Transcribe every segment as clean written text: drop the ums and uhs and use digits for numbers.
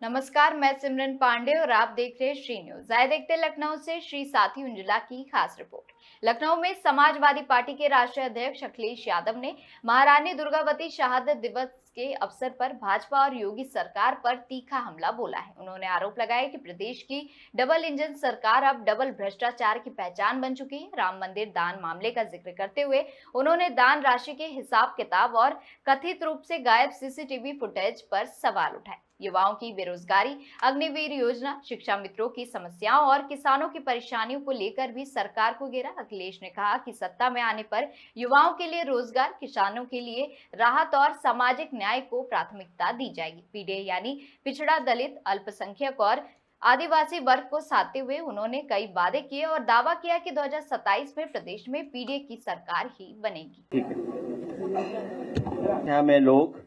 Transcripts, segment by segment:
नमस्कार, मैं सिमरन पांडे और आप देख रहे हैं श्री न्यूज। आए देखते लखनऊ से श्री साथी उंजला की खास रिपोर्ट। लखनऊ में समाजवादी पार्टी के राष्ट्रीय अध्यक्ष अखिलेश यादव ने महारानी दुर्गावती शहादत दिवस के अवसर पर भाजपा और योगी सरकार पर तीखा हमला बोला है। उन्होंने आरोप लगाया कि प्रदेश की डबल इंजन सरकार अब डबल भ्रष्टाचार की पहचान बन चुकी है। राम मंदिर दान मामले का जिक्र करते हुए उन्होंने दान राशि के हिसाब किताब और कथित रूप से गायब सीसीटीवी फुटेज पर सवाल उठाए। युवाओं की बेरोजगारी, अग्निवीर योजना, शिक्षा मित्रों की समस्याओं और किसानों की परेशानियों को लेकर भी सरकार को घेरा। अखिलेश ने कहा कि सत्ता में आने पर युवाओं के लिए रोजगार, किसानों के लिए राहत और सामाजिक न्याय को प्राथमिकता दी जाएगी। पीडीए यानी पिछड़ा, दलित, अल्पसंख्यक और आदिवासी वर्ग को साधते हुए उन्होंने कई वादे किए और दावा किया कि 2027 में प्रदेश में पीडीए की सरकार ही बनेगी। यहाँ में लोग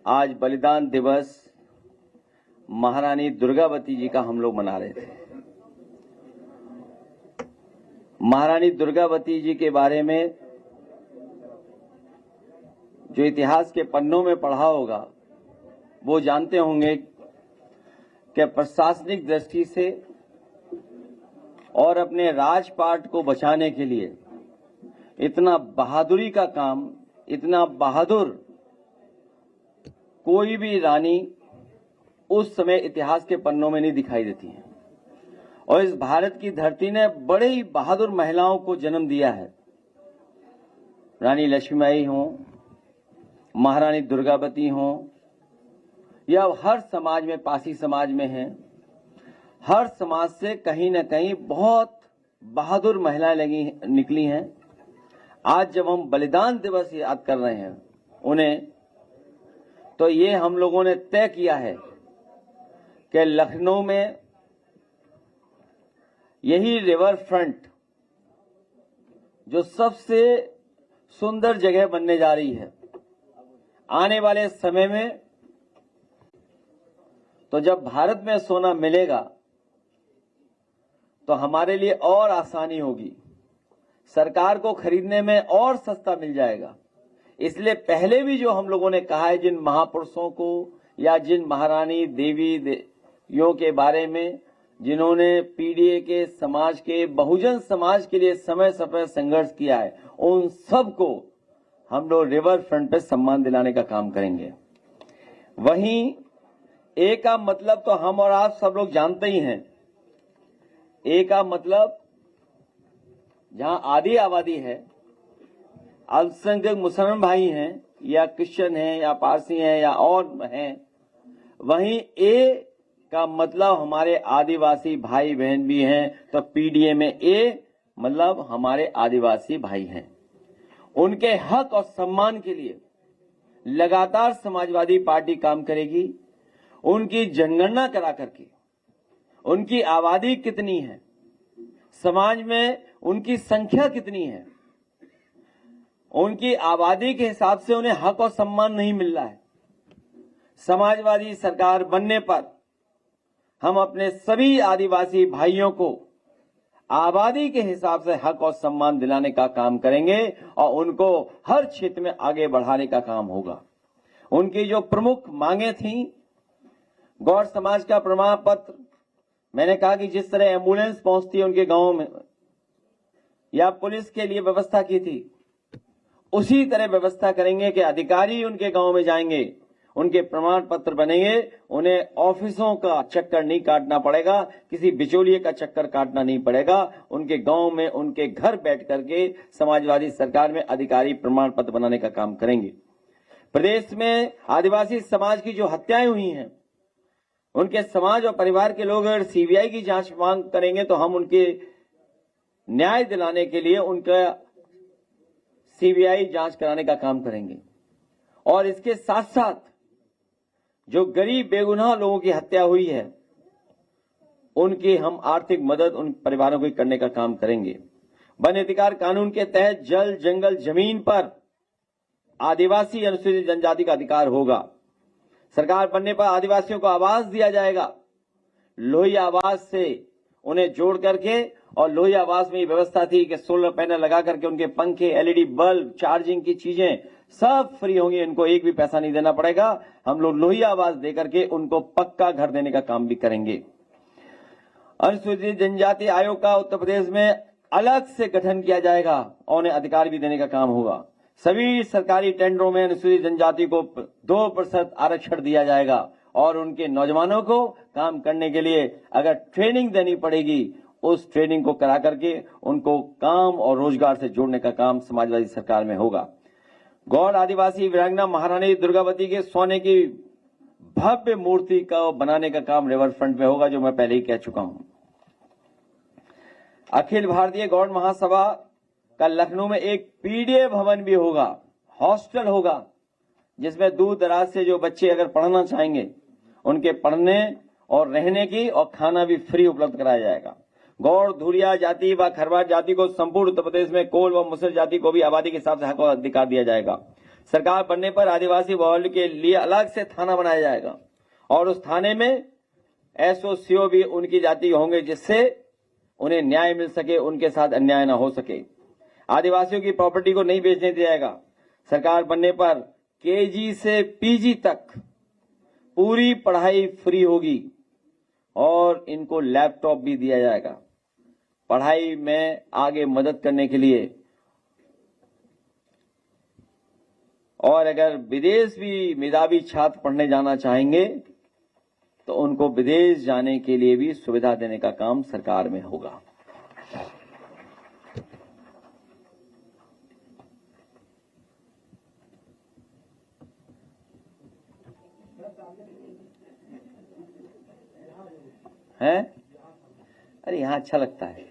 आज बलिदान दिवस महारानी दुर्गावती जी का हम लोग मना रहे थे। महारानी दुर्गावती जी के बारे में जो इतिहास के पन्नों में पढ़ा होगा वो जानते होंगे कि प्रशासनिक दृष्टि से और अपने राजपाट को बचाने के लिए इतना बहादुरी का काम, इतना बहादुर कोई भी रानी उस समय इतिहास के पन्नों में नहीं दिखाई देती है। और इस भारत की धरती ने बड़े ही बहादुर महिलाओं को जन्म दिया है। रानी लक्ष्मीबाई हो, महारानी दुर्गावती हो, या हर समाज में, पासी समाज में है, हर समाज से कहीं न कहीं बहुत बहादुर महिलाएं निकली हैं। आज जब हम बलिदान दिवस याद कर रहे हैं उन्हें, तो ये हम लोगों ने तय किया है कि लखनऊ में यही रिवर फ्रंट जो सबसे सुंदर जगह बनने जा रही है, आने वाले समय में तो जब भारत में सोना मिलेगा तो हमारे लिए और आसानी होगी, सरकार को खरीदने में और सस्ता मिल जाएगा। इसलिए पहले भी जो हम लोगों ने कहा है, जिन महापुरुषों को या जिन महारानी देवियों के बारे में जिन्होंने पीडीए के समाज के, बहुजन समाज के लिए समय समय संघर्ष किया है, उन सबको हम लोग रिवर फ्रंट पे सम्मान दिलाने का काम करेंगे। वहीं ए का मतलब तो हम और आप सब लोग जानते ही हैं। ए का मतलब जहां आधी आबादी है, अल्पसंख्यक मुसलमान भाई हैं या क्रिश्चियन हैं या पारसी हैं या और हैं, वहीं ए का मतलब हमारे आदिवासी भाई बहन भी हैं। तो पीडीए में ए मतलब हमारे आदिवासी भाई हैं। उनके हक और सम्मान के लिए लगातार समाजवादी पार्टी काम करेगी। उनकी जनगणना करा करके उनकी आबादी कितनी है, समाज में उनकी संख्या कितनी है, उनकी आबादी के हिसाब से उन्हें हक और सम्मान नहीं मिल रहा है। समाजवादी सरकार बनने पर हम अपने सभी आदिवासी भाइयों को आबादी के हिसाब से हक और सम्मान दिलाने का काम करेंगे और उनको हर क्षेत्र में आगे बढ़ाने का काम होगा। उनकी जो प्रमुख मांगे थीं, गौड़ समाज का प्रमाण पत्र, मैंने कहा कि जिस तरह एम्बुलेंस पहुंचती है उनके गांवों में या पुलिस के लिए व्यवस्था की थी, उसी तरह व्यवस्था करेंगे कि अधिकारी उनके गांव में जाएंगे, उनके प्रमाण पत्र बनेंगे, उन्हें ऑफिसों का चक्कर नहीं काटना पड़ेगा, किसी बिचौलिए का चक्कर काटना नहीं पड़ेगा। उनके गांव में, उनके घर बैठ करके समाजवादी सरकार में अधिकारी प्रमाण पत्र बनाने का काम करेंगे। प्रदेश में आदिवासी समाज की जो हत्याएं हुई हैं, उनके समाज और परिवार के लोग अगर सीबीआई की जांच मांग करेंगे तो हम उनके न्याय दिलाने के लिए उनका सीबीआई जांच कराने का काम करेंगे। और इसके साथ साथ जो गरीब बेगुनाह लोगों की हत्या हुई है, उनकी हम आर्थिक मदद उन परिवारों को करने का काम करेंगे। वन अधिकार कानून के तहत जल, जंगल, जमीन पर आदिवासी अनुसूचित जनजाति का अधिकार होगा। सरकार बनने पर आदिवासियों को आवास दिया जाएगा। लोही आवास से उन्हें जोड़ करके और लोही आवास में ये व्यवस्था थी कि सोलर पैनल लगा करके उनके पंखे, एलईडी बल्ब, चार्जिंग की चीजें सब फ्री होंगी, इनको एक भी पैसा नहीं देना पड़ेगा। हम लोग लोही आवास देकर के उनको पक्का घर देने का काम भी करेंगे। अनुसूचित जनजाति आयोग का उत्तर प्रदेश में अलग से गठन किया जाएगा और उन्हें अधिकार भी देने का काम होगा। सभी सरकारी टेंडरों में अनुसूचित जनजाति को 2% आरक्षण दिया जाएगा और उनके नौजवानों को काम करने के लिए अगर ट्रेनिंग देनी पड़ेगी, उस ट्रेनिंग को करा करके उनको काम और रोजगार से जोड़ने का काम समाजवादी सरकार में होगा। गौड़ आदिवासी वीरांगना महारानी दुर्गावती के सोने की भव्य मूर्ति का बनाने का काम रिवर फ्रंट में होगा, जो मैं पहले ही कह चुका हूं। अखिल भारतीय गौड़ महासभा का लखनऊ में एक पीडीए भवन भी होगा, हॉस्टल होगा, जिसमें दूर दराज से जो बच्चे अगर पढ़ना चाहेंगे उनके पढ़ने और रहने की और खाना भी फ्री उपलब्ध कराया जाएगा। गौड़, धुरिया जाति व खरवार जाति को संपूर्ण उत्तर प्रदेश में कोल व मुसर जाति को भी आबादी के हिसाब से हक और अधिकार दिया जाएगा। सरकार बनने पर आदिवासी बहुल्य के लिए अलग से थाना बनाया जाएगा और उस थाने में एसओसीओ भी उनकी जाति के होंगे, जिससे उन्हें न्याय मिल सके, उनके साथ अन्याय न हो सके। आदिवासियों की प्रॉपर्टी को नहीं बेचने दिया जाएगा। सरकार बनने पर केजी से पीजी तक पूरी पढ़ाई फ्री होगी और इनको लैपटॉप भी दिया जाएगा पढ़ाई में आगे मदद करने के लिए। और अगर विदेश भी मेधावी छात्र पढ़ने जाना चाहेंगे तो उनको विदेश जाने के लिए भी सुविधा देने का काम सरकार में होगा। हैं? अरे यहां अच्छा लगता है।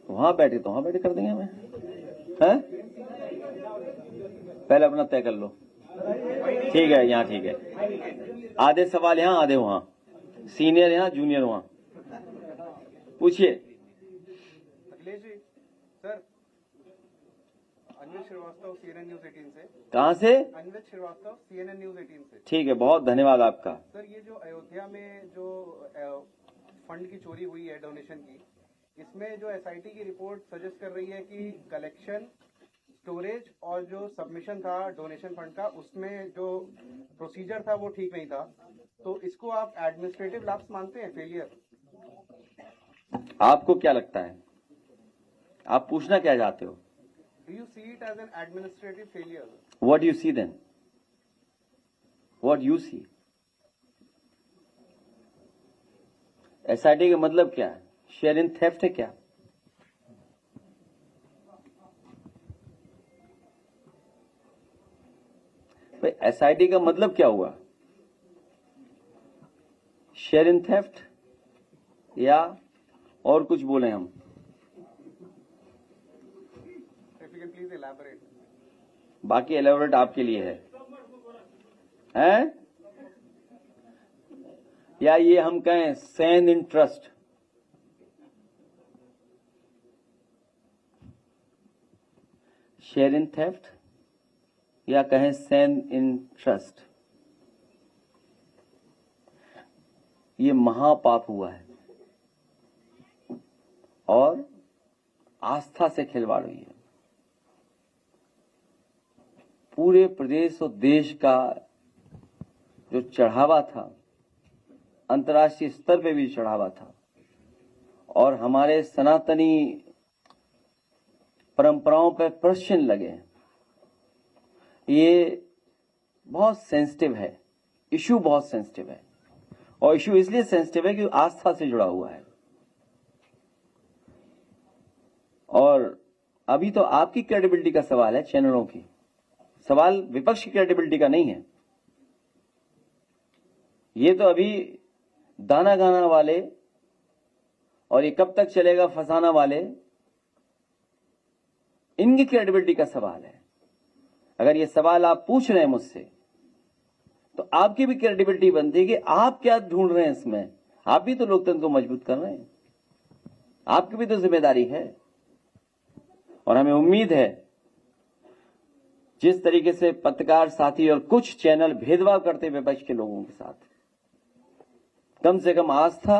वहां बैठे तो वहां बैठे कर देंगे हमें, हैं? पहले अपना तय कर लो। ठीक है, यहाँ ठीक है। आधे सवाल यहाँ, आधे वहां, सीनियर यहाँ, जूनियर वहां। पूछिए। अखिलेश जी, सर अन्वित श्रीवास्तव, CNN न्यूज 18 से। कहाँ से? अन्वित श्रीवास्तव, CNN न्यूज 18 से। ठीक है, बहुत धन्यवाद आपका। सर, ये जो अयोध्या में जो फंड की चोरी हुई है डोनेशन की, इसमें जो SIT की रिपोर्ट सजेस्ट कर रही है कि कलेक्शन, स्टोरेज और जो सबमिशन था डोनेशन फंड का, उसमें जो प्रोसीजर था वो ठीक नहीं था। तो इसको आप एडमिनिस्ट्रेटिव लैप्स मानते हैं, फेलियर? आपको क्या लगता है? आप पूछना क्या चाहते हो? Do you see it as an administrative failure? What you see then? What you see? SIT का मतलब क्या है? शेयर इन थेफ्ट है क्या? भाई SIT का मतलब क्या हुआ? शेयर इन थेफ्ट या और कुछ बोले हम? If you can please elaborate. बाकी एलेबोरेट आपके लिए है, हैं? या ये हम कहें send in trust? Share in theft या कहें सेंड इन ट्रस्ट? ये महापाप हुआ है और आस्था से खिलवाड़ हुई है। पूरे प्रदेश और देश का जो चढ़ावा था, अंतर्राष्ट्रीय स्तर पे भी चढ़ावा था और हमारे सनातनी परंपराओं पर प्रश्न लगे। ये बहुत सेंसिटिव है, इशू बहुत सेंसिटिव है और इशू इसलिए सेंसिटिव है कि आस्था से जुड़ा हुआ है। और अभी तो आपकी क्रेडिबिलिटी का सवाल है, चैनलों की। सवाल विपक्ष की क्रेडिबिलिटी का नहीं है। ये तो अभी दाना गाना वाले और ये कब तक चलेगा फंसाना वाले, इनकी क्रेडिबिलिटी का सवाल है। अगर ये सवाल आप पूछ रहे हैं मुझसे तो आपकी भी क्रेडिबिलिटी बनती है कि आप क्या ढूंढ रहे हैं इसमें। आप भी तो लोकतंत्र को मजबूत कर रहे हैं, आपकी भी तो जिम्मेदारी है। और हमें उम्मीद है जिस तरीके से पत्रकार साथी और कुछ चैनल भेदभाव करते हैं विपक्ष के लोगों के साथ, कम से कम आस्था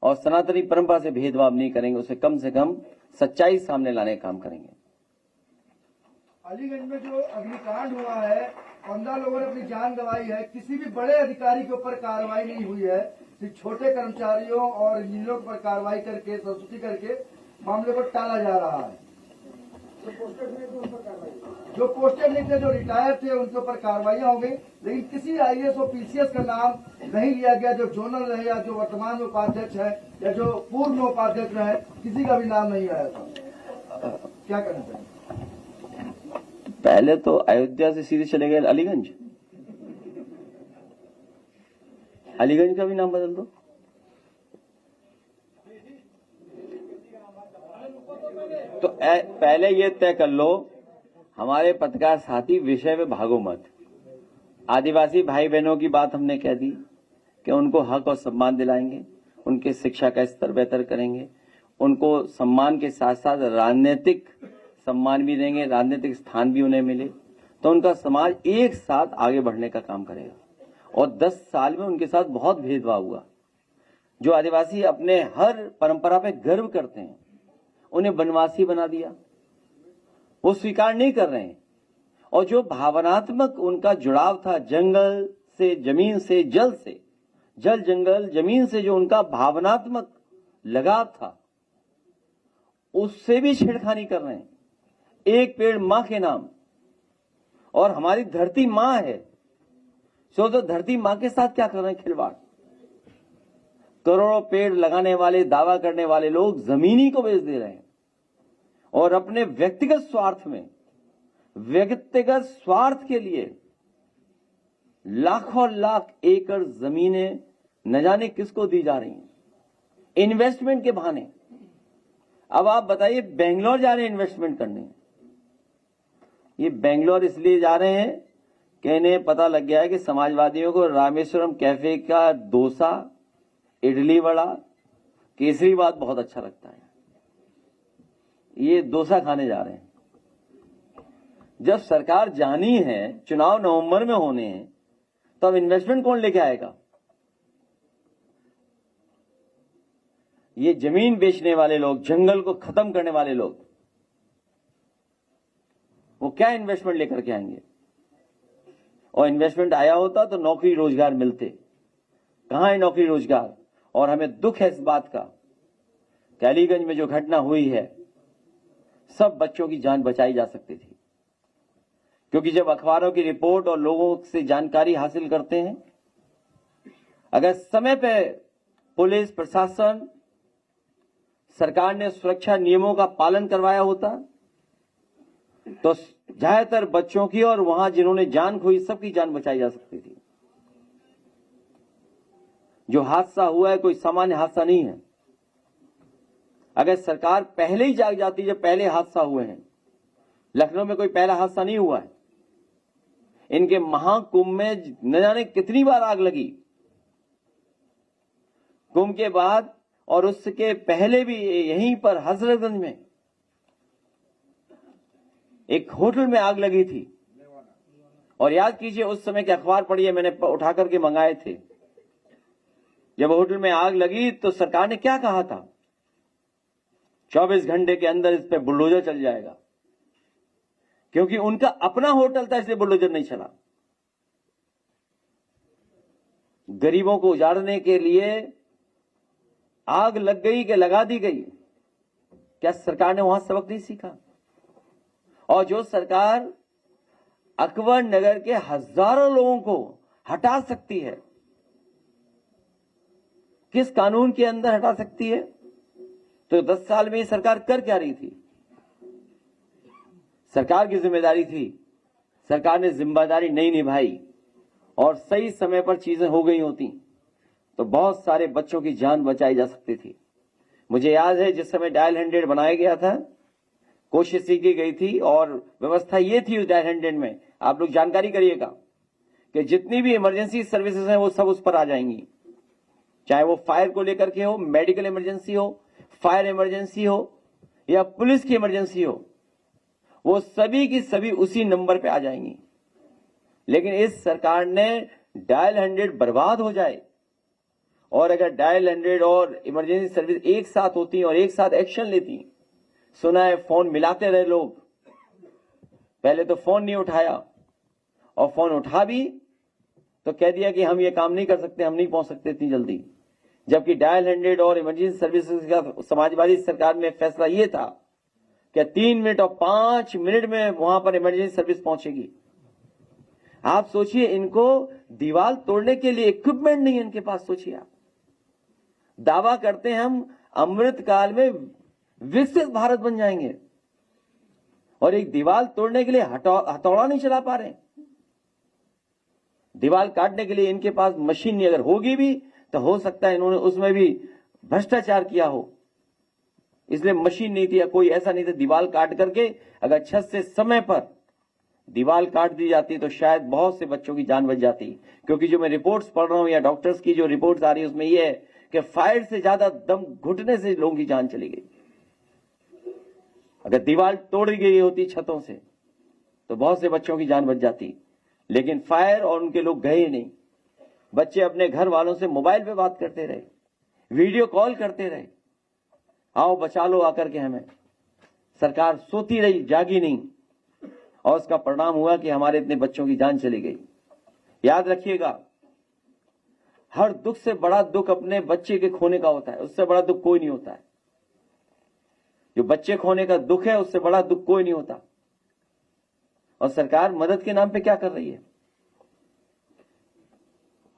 और सनातनी परंपरा से भेदभाव नहीं करेंगे, उसे कम से कम सच्चाई सामने लाने का काम करेंगे। अलीगंज में जो अग्निकांड हुआ है, 15 लोगों ने अपनी जान गंवाई है, किसी भी बड़े अधिकारी के ऊपर कार्रवाई नहीं हुई है, सिर्फ छोटे कर्मचारियों और इंजीनियरों पर कार्रवाई करके संस्तुति करके मामले को टाला जा रहा है। जो पोस्टेड नहीं थे, जो रिटायर थे, उनके ऊपर कार्रवाइयां हो गई, लेकिन किसी आईएएस और पीसीएस का नाम नहीं लिया गया। जो जोनल रहे या जो वर्तमान में उपाध्यक्ष है या जो पूर्व में उपाध्यक्ष रहे, किसी का भी नाम नहीं आया था। क्या करना चाहिए? पहले तो अयोध्या से सीधे चले गए अलीगंज, अलीगंज का भी नाम बदल दो। तो पहले ये तय कर लो, हमारे पत्रकार साथी विषय में भागो मत। आदिवासी भाई बहनों की बात हमने कह दी कि उनको हक और सम्मान दिलाएंगे, उनके शिक्षा का स्तर बेहतर करेंगे, उनको सम्मान के साथ साथ राजनीतिक सम्मान भी देंगे, राजनीतिक स्थान भी उन्हें मिले, तो उनका समाज एक साथ आगे बढ़ने का काम करेगा। और 10 साल में उनके साथ बहुत भेदभाव हुआ। जो आदिवासी अपने हर परंपरा पे गर्व करते हैं, उन्हें बनवासी बना दिया, वो स्वीकार नहीं कर रहे हैं। और जो भावनात्मक उनका जुड़ाव था जंगल से, जमीन से, जल से, जल जंगल जमीन से जो उनका भावनात्मक लगाव था, उससे भी छेड़खानी कर रहे हैं। एक पेड़ मां के नाम, और हमारी धरती मां है, तो धरती मां के साथ क्या कर रहे हैं खिलवाड़। करोड़ों पेड़ लगाने वाले, दावा करने वाले लोग जमीनी को बेच दे रहे हैं और अपने व्यक्तिगत स्वार्थ के लिए लाखों लाख एकड़ जमीनें न जाने किसको दी जा रही हैं, इन्वेस्टमेंट के बहाने। अब आप बताइए, बेंगलोर जा रहे हैं इन्वेस्टमेंट करने। ये बेंगलोर इसलिए जा रहे हैं कि इन्हें पता लग गया है कि समाजवादियों को रामेश्वरम कैफे का डोसा, इडली वड़ा, केसरी बात बहुत अच्छा लगता है। ये डोसा खाने जा रहे हैं। जब सरकार जानी है, चुनाव नवंबर में होने हैं, तो अब इन्वेस्टमेंट कौन लेके आएगा? ये जमीन बेचने वाले लोग, जंगल को खत्म करने वाले लोग, वो क्या इन्वेस्टमेंट लेकर के आएंगे? और इन्वेस्टमेंट आया होता तो नौकरी रोजगार मिलते। कहां है नौकरी रोजगार? और हमें दुख है इस बात का कि अलीगंज में जो घटना हुई है, सब बच्चों की जान बचाई जा सकती थी। क्योंकि जब अखबारों की रिपोर्ट और लोगों से जानकारी हासिल करते हैं, अगर समय पे पुलिस प्रशासन, सरकार ने सुरक्षा नियमों का पालन करवाया होता, तो ज्यादातर बच्चों की और वहां जिन्होंने जान खोई, सबकी जान बचाई जा सकती थी। जो हादसा हुआ है कोई सामान्य हादसा नहीं है। अगर सरकार पहले ही जाग जाती, जब पहले हादसा हुए हैं, लखनऊ में कोई पहला हादसा नहीं हुआ है। इनके महाकुंभ में न जाने कितनी बार आग लगी, कुंभ के बाद और उसके पहले भी। यहीं पर हजरतगंज में एक होटल में आग लगी थी, और याद कीजिए उस समय के अखबार पढ़िए, मैंने उठा करके मंगाए थे। जब होटल में आग लगी तो सरकार ने क्या कहा था? 24 घंटे के अंदर इस पे बुलडोजर चल जाएगा। क्योंकि उनका अपना होटल था, इसलिए बुलडोजर नहीं चला। गरीबों को उजाड़ने के लिए आग लग गई कि लगा दी गई? क्या सरकार ने वहां सबक नहीं सीखा? और जो सरकार अकबर नगर के हजारों लोगों को हटा सकती है, किस कानून के अंदर हटा सकती है? तो 10 साल में ये सरकार कर क्या रही थी? सरकार की जिम्मेदारी थी, सरकार ने जिम्मेदारी नहीं निभाई, और सही समय पर चीजें हो गई होती तो बहुत सारे बच्चों की जान बचाई जा सकती थी। मुझे याद है जिस समय डायल 100 बनाया गया था, कोशिश की गई थी, और व्यवस्था ये थी उस डायल 100 में, आप लोग जानकारी करिएगा कि जितनी भी इमरजेंसी सर्विसेज हैं वो सब उस पर आ जाएंगी। चाहे वो फायर को लेकर के हो, मेडिकल इमरजेंसी हो, फायर इमरजेंसी हो, या पुलिस की इमरजेंसी हो, वो सभी की सभी उसी नंबर पे आ जाएंगी। लेकिन इस सरकार ने डायल 100 बर्बाद हो जाए और अगर डायल 100 और इमरजेंसी सर्विस एक साथ होती और एक साथ एक्शन लेती, सुना है फोन मिलाते रहे लोग, पहले तो फोन नहीं उठाया और फोन उठा भी तो कह दिया कि हम ये काम नहीं कर सकते, हम नहीं पहुंच सकते इतनी जल्दी। जबकि डायल 100 और इमरजेंसी सर्विसेज का समाजवादी सरकार में फैसला ये था कि 3 मिनट और 5 मिनट में वहां पर इमरजेंसी सर्विस पहुंचेगी। आप सोचिए, इनको दीवार तोड़ने के लिए इक्विपमेंट नहीं है इनके पास। सोचिए आप, दावा करते हैं हम अमृत काल में विकसित भारत बन जाएंगे और एक दीवार तोड़ने के लिए हथौड़ा नहीं चला पा रहे। दीवार काटने के लिए इनके पास मशीन नहीं, अगर होगी भी तो हो सकता है इन्होंने उसमें भी भ्रष्टाचार किया हो, इसलिए मशीन नहीं थी या कोई ऐसा नहीं था। दीवार काट करके अगर छत से समय पर दीवार काट दी जाती तो शायद बहुत से बच्चों की जान बच जाती। क्योंकि जो मैं रिपोर्ट्स पढ़ रहा हूं या डॉक्टर्स की जो रिपोर्ट्स आ रही है उसमें यह है कि फायर से ज्यादा दम घुटने से लोगों की जान चली गई। अगर दीवार तोड़ी गई होती छतों से तो बहुत से बच्चों की जान बच जाती, लेकिन फायर और उनके लोग गए नहीं। बच्चे अपने घर वालों से मोबाइल पे बात करते रहे, वीडियो कॉल करते रहे, आओ बचा लो आकर के हमें। सरकार सोती रही, जागी नहीं, और उसका परिणाम हुआ कि हमारे इतने बच्चों की जान चली गई। याद रखिएगा, हर दुख से बड़ा दुख अपने बच्चे के खोने का होता है, उससे बड़ा दुख कोई नहीं होता है। जो बच्चे खोने का दुख है उससे बड़ा दुख कोई नहीं होता। और सरकार मदद के नाम पे क्या कर रही है,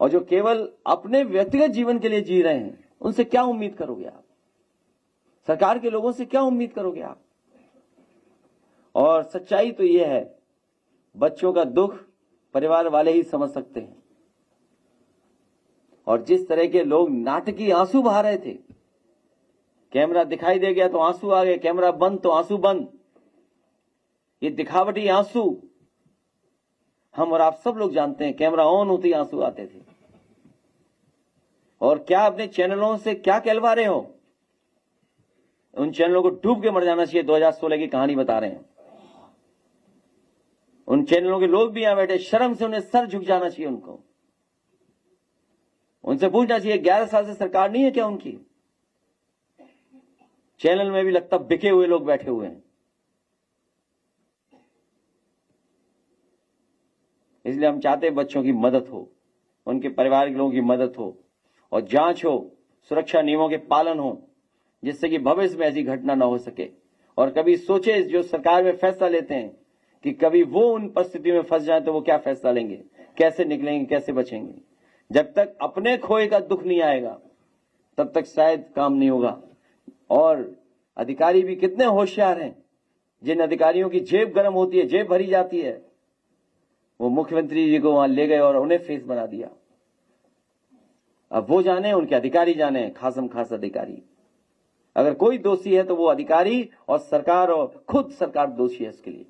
और जो केवल अपने व्यक्तिगत जीवन के लिए जी रहे हैं उनसे क्या उम्मीद करोगे आप? सरकार के लोगों से क्या उम्मीद करोगे आप? और सच्चाई तो यह है, बच्चों का दुख परिवार वाले ही समझ सकते हैं। और जिस तरह के लोग नाटकीय आंसू बहा रहे थे, कैमरा दिखाई दे गया तो आंसू आ गए, कैमरा बंद तो आंसू बंद, ये दिखावटी आंसू हम और आप सब लोग जानते हैं। कैमरा ऑन होते ही आंसू आते थे। और क्या अपने चैनलों से क्या कहलवा रहे हो? उन चैनलों को डूब के मर जाना चाहिए। 2016 की कहानी बता रहे हैं। उन चैनलों के लोग भी यहां बैठे, शर्म से उन्हें सर झुक जाना चाहिए। उनको उनसे पूछना चाहिए, 11 साल से सरकार नहीं है क्या उनकी? चैनल में भी लगता बिके हुए लोग बैठे हुए हैं। इसलिए हम चाहते हैं बच्चों की मदद हो, उनके परिवार के लोगों की मदद हो, और जांच हो, सुरक्षा नियमों के पालन हो, जिससे कि भविष्य में ऐसी घटना ना हो सके। और कभी सोचे, जो सरकार में फैसला लेते हैं, कि कभी वो उन परिस्थितियों में फंस जाए तो वो क्या फैसला लेंगे, कैसे निकलेंगे, कैसे बचेंगे। जब तक अपने खोए का दुख नहीं आएगा तब तक शायद काम नहीं होगा। और अधिकारी भी कितने होशियार हैं, जिन अधिकारियों की जेब गर्म होती है, जेब भरी जाती है, वो मुख्यमंत्री जी को वहां ले गए और उन्हें फेस बना दिया। अब वो जाने, उनके अधिकारी जाने, खासम खास अधिकारी। अगर कोई दोषी है तो वो अधिकारी और सरकार, और खुद सरकार दोषी है इसके लिए।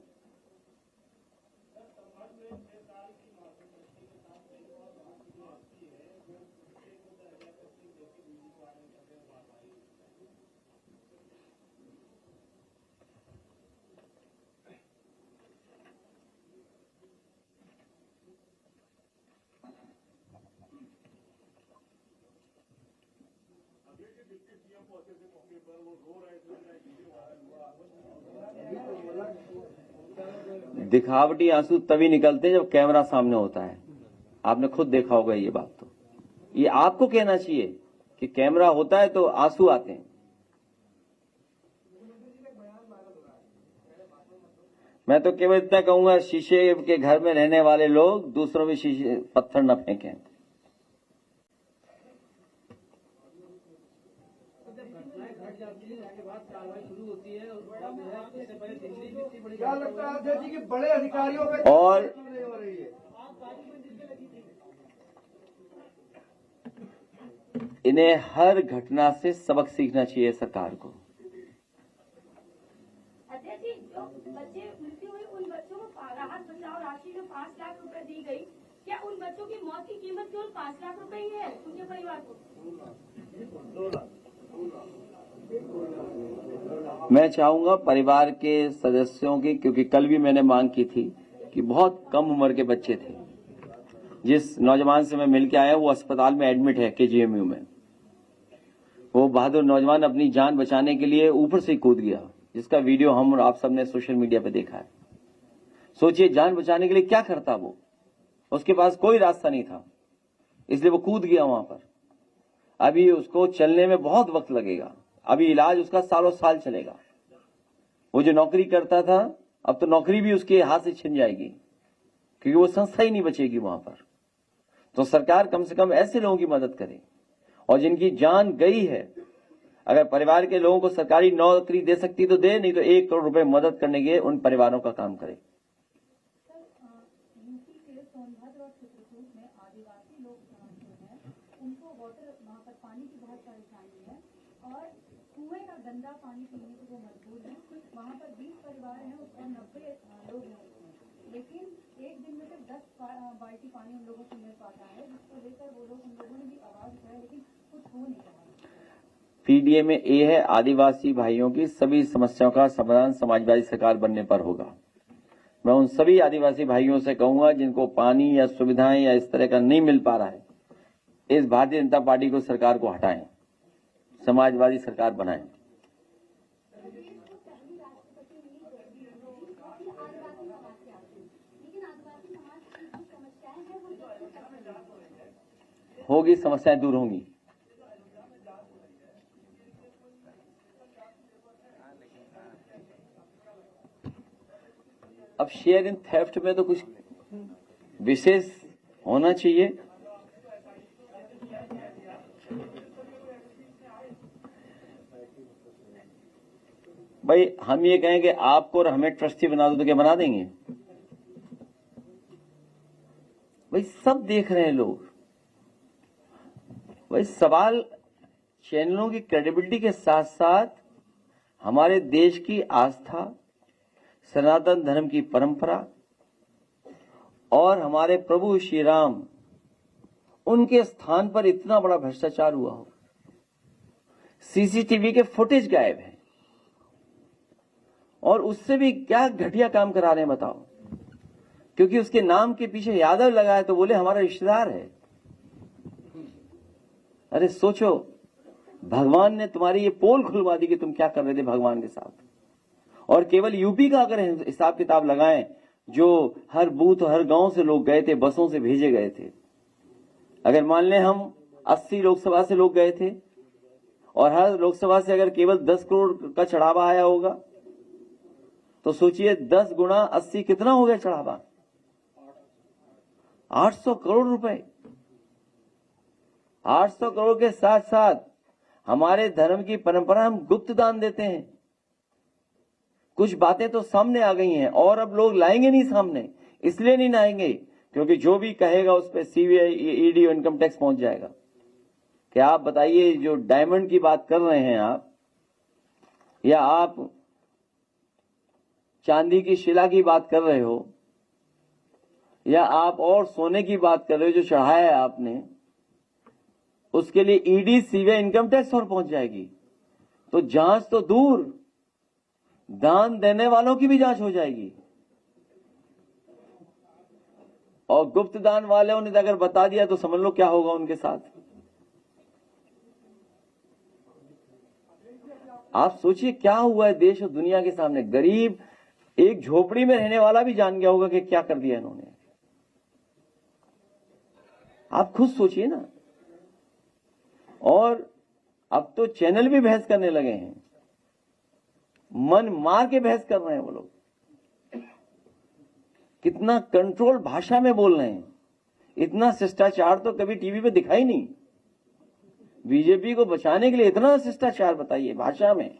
दिखावटी आंसू तभी निकलते हैं जब कैमरा सामने होता है। आपने खुद देखा होगा ये बात। तो ये आपको कहना चाहिए कि कैमरा होता है तो आंसू आते हैं। मैं तो केवल इतना कहूंगा, शीशे के घर में रहने वाले लोग दूसरों में शीशे पत्थर न फेंकें। क्या लगता है अध्यक्ष जी कि बड़े अधिकारियों पे और हो रही है? इन्हें हर घटना से सबक सीखना चाहिए सरकार को। अध्यक्ष जी, जो बच्चे मृत्यु हुई उन बच्चों को राहत बचाव राशि में 5 लाख रुपए दी गई, क्या उन बच्चों की मौत की कीमत केवल 5 लाख रुपए ही है उनके परिवार को? मैं चाहूंगा परिवार के सदस्यों की, क्योंकि कल भी मैंने मांग की थी कि बहुत कम उम्र के बच्चे थे। जिस नौजवान से मैं मिलकर आया वो अस्पताल में एडमिट है, KGMU में। वो बहादुर नौजवान अपनी जान बचाने के लिए ऊपर से कूद गया, जिसका वीडियो हम और आप सबने सोशल मीडिया पे देखा है। सोचिए जान बचाने के लिए क्या करता वो, उसके पास कोई रास्ता नहीं था, इसलिए वो कूद गया वहां पर। अभी उसको चलने में बहुत वक्त लगेगा, अभी इलाज उसका सालों साल चलेगा। वो जो नौकरी करता था, अब तो नौकरी भी उसके हाथ से छिन जाएगी, क्योंकि वो संस्था ही नहीं बचेगी वहां पर। तो सरकार कम से कम ऐसे लोगों की मदद करे, और जिनकी जान गई है, अगर परिवार के लोगों को सरकारी नौकरी दे सकती तो दे, नहीं तो 1 करोड़ रुपए मदद करने के उन परिवारों का काम करे। यूपी के सोनभद्र और चित्रकूट में आदिवासी लोग जो हैं उनको वहाँ पर पानी की बहुत परेशानी है और कुएं का गंदा पानी पीने को वो मजबूर हैं। वहाँ पर 20 परिवार हैं और 90 लोग हैं, लेकिन एक दिन में सिर्फ 10 बाल्टी पानी उन लोगों को मिल पाता है, जिसको लेकर वो लोग, उन लोगों ने भी आवाज उठाया, लेकिन कुछ हो नहीं रहा। पीडीए में ये है, आदिवासी भाइयों की सभी समस्याओं का समाधान समाजवादी सरकार बनने पर होगा। मैं उन सभी आदिवासी भाइयों से कहूंगा जिनको पानी या सुविधाएं या इस तरह का नहीं मिल पा रहा है, इस भारतीय जनता पार्टी को सरकार को हटाएं, समाजवादी सरकार बनाएं। होगी, समस्याएं दूर होंगी। अब शेयर इन थेफ्ट में तो कुछ विशेष होना चाहिए। भाई हम ये कहें कि आपको और हमें ट्रस्टी बना दो तो क्या बना देंगे? भाई सब देख रहे हैं लोग। भाई सवाल चैनलों की क्रेडिबिलिटी के साथ साथ हमारे देश की आस्था, सनातन धर्म की परंपरा और हमारे प्रभु श्री राम, उनके स्थान पर इतना बड़ा भ्रष्टाचार हुआ हो। सीसीटीवी के फुटेज गायब है और उससे भी क्या घटिया काम करा रहे हैं बताओ, क्योंकि उसके नाम के पीछे यादव लगा है तो बोले हमारा रिश्तेदार है। अरे सोचो, भगवान ने तुम्हारी ये पोल खुलवा दी कि तुम क्या कर रहे थे भगवान के साथ। और केवल यूपी का अगर हिसाब किताब लगाएं, जो हर बूथ हर गांव से लोग गए थे, बसों से भेजे गए थे, अगर मान लें हम 80 लोकसभा से लोग गए थे और हर लोकसभा से अगर केवल 10 करोड़ का चढ़ावा आया होगा, तो सोचिए 10 गुना 80 कितना हो गया चढ़ावा? 800 करोड़ रुपए। 800 करोड़ के साथ साथ हमारे धर्म की परंपरा, हम गुप्त दान देते हैं। कुछ बातें तो सामने आ गई हैं और अब लोग लाएंगे नहीं सामने, इसलिए नहीं लाएंगे क्योंकि जो भी कहेगा उस पर सीबीआई, ईडी, इनकम टैक्स पहुंच जाएगा। क्या आप बताइए, जो डायमंड की बात कर रहे हैं आप, या आप चांदी की शिला की बात कर रहे हो, या आप और सोने की बात कर रहे हो जो चढ़ाया है आपने, उसके लिए ईडी, सीबीआई, इनकम टैक्स और पहुंच जाएगी। तो जांच तो दूर, दान देने वालों की भी जांच हो जाएगी। और गुप्त दान वालों ने अगर बता दिया तो समझ लो क्या होगा उनके साथ। आप सोचिए क्या हुआ है देश और दुनिया के सामने। गरीब, एक झोपड़ी में रहने वाला भी जान गया होगा कि क्या कर दिया इन्होंने। आप खुद सोचिए ना। और अब तो चैनल भी बहस करने लगे हैं, मन मार के बहस कर रहे हैं वो लोग। कितना कंट्रोल भाषा में बोल रहे हैं। इतना शिष्टाचार तो कभी टीवी पे दिखाई नहीं। बीजेपी को बचाने के लिए इतना शिष्टाचार, बताइए, भाषा में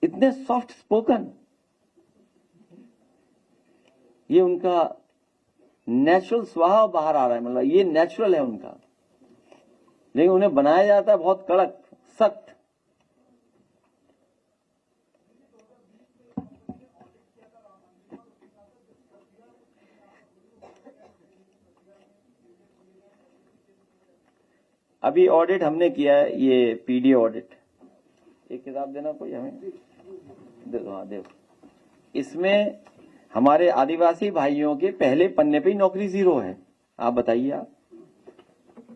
इतने सॉफ्ट स्पोकन। ये उनका नेचुरल स्वभाव बाहर आ रहा है, मतलब ये नेचुरल है उनका, लेकिन उन्हें बनाया जाता है बहुत कड़क, सख्त। अभी ऑडिट हमने किया है, ये पीडी ऑडिट। एक किताब देना कोई हमें, दे दो। हाँ देखो, इसमें हमारे आदिवासी भाइयों के पहले पन्ने पे ही नौकरी 0 है। आप बताइए, आप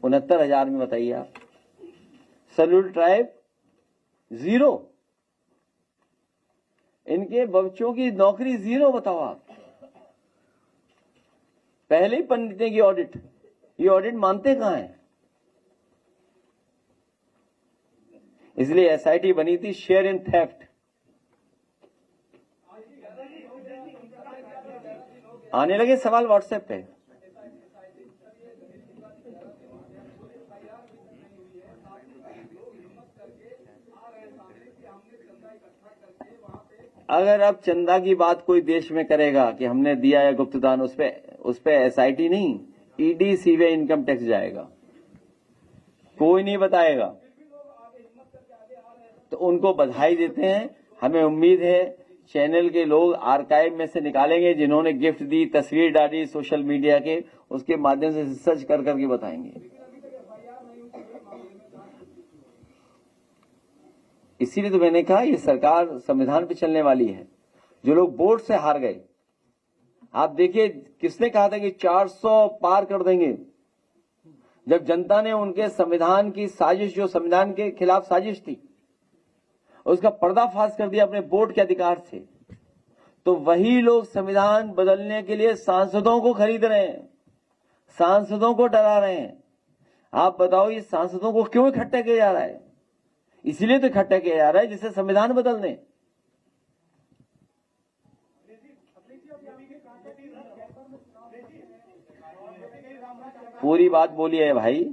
69,000 में बताइए आप शेड्यूल्ड ट्राइब 0, इनके बच्चों की नौकरी 0। बताओ आप, पहले ही पंडितें की ऑडिट, ये ऑडिट मानते कहां हैं? इसलिए एसआईटी बनी थी, शेयर इन थेफ्ट। आने लगे सवाल व्हाट्सएप पे। अगर अब चंदा की बात कोई देश में करेगा कि हमने दिया है गुप्तदान, उस पे एसआईटी नहीं, ईडी सीबीआई इनकम टैक्स जाएगा, कोई नहीं बताएगा। तो उनको बधाई देते हैं। हमें उम्मीद है चैनल के लोग आर्काइव में से निकालेंगे, जिन्होंने गिफ्ट दी, तस्वीर डाली सोशल मीडिया के, उसके माध्यम से रिसर्च कर करके बताएंगे। इसीलिए तो मैंने कहा ये सरकार संविधान पे चलने वाली है। जो लोग वोट से हार गए, आप देखिए किसने कहा था कि 400 पार कर देंगे, जब जनता ने उनके संविधान की साजिश, जो संविधान के खिलाफ साजिश थी, उसका पर्दाफाश कर दिया अपने वोट के अधिकार से। तो वही लोग संविधान बदलने के लिए सांसदों को खरीद रहे हैं, सांसदों को डरा रहे हैं। आप बताओ ये सांसदों को क्यों इकट्ठा किया जा रहा है? इसीलिए तो इकट्ठा किया जा रहा है जिससे संविधान बदल दें। पूरी बात बोलिए है भाई,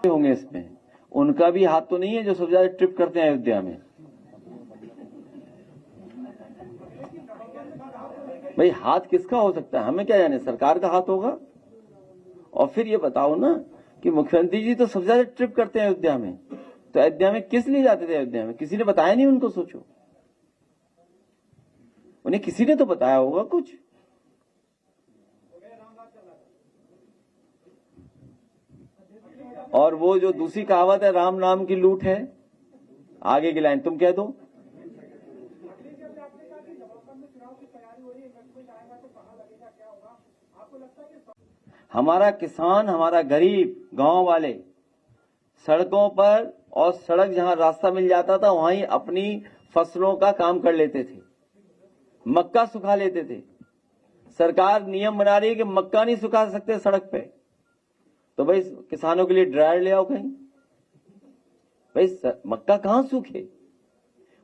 होंगे इसमें, उनका भी हाथ तो नहीं है जो सबसे ज्यादा ट्रिप करते हैं अयोध्या में। भाई हाथ किसका हो सकता है, हमें क्या जाने, सरकार का हाथ होगा। और फिर ये बताओ ना कि मुख्यमंत्री जी तो सबसे ज्यादा ट्रिप करते हैं अयोध्या में, तो अयोध्या में किस लिए जाते थे? अयोध्या में किसी ने बताया नहीं उनको? सोचो, उन्हें किसी ने तो बताया होगा कुछ। और वो जो दूसरी कहावत है, राम नाम की लूट है, आगे की लाइन तुम कह दो। हमारा किसान, हमारा गरीब गांव वाले सड़कों पर, और सड़क जहां रास्ता मिल जाता था वहां ही अपनी फसलों का काम कर लेते थे, मक्का सुखा लेते थे। सरकार नियम बना रही है कि मक्का नहीं सुखा सकते सड़क पे, तो भाई किसानों के लिए ड्रायर ले आओ कहीं। भाई मक्का कहां सूखे,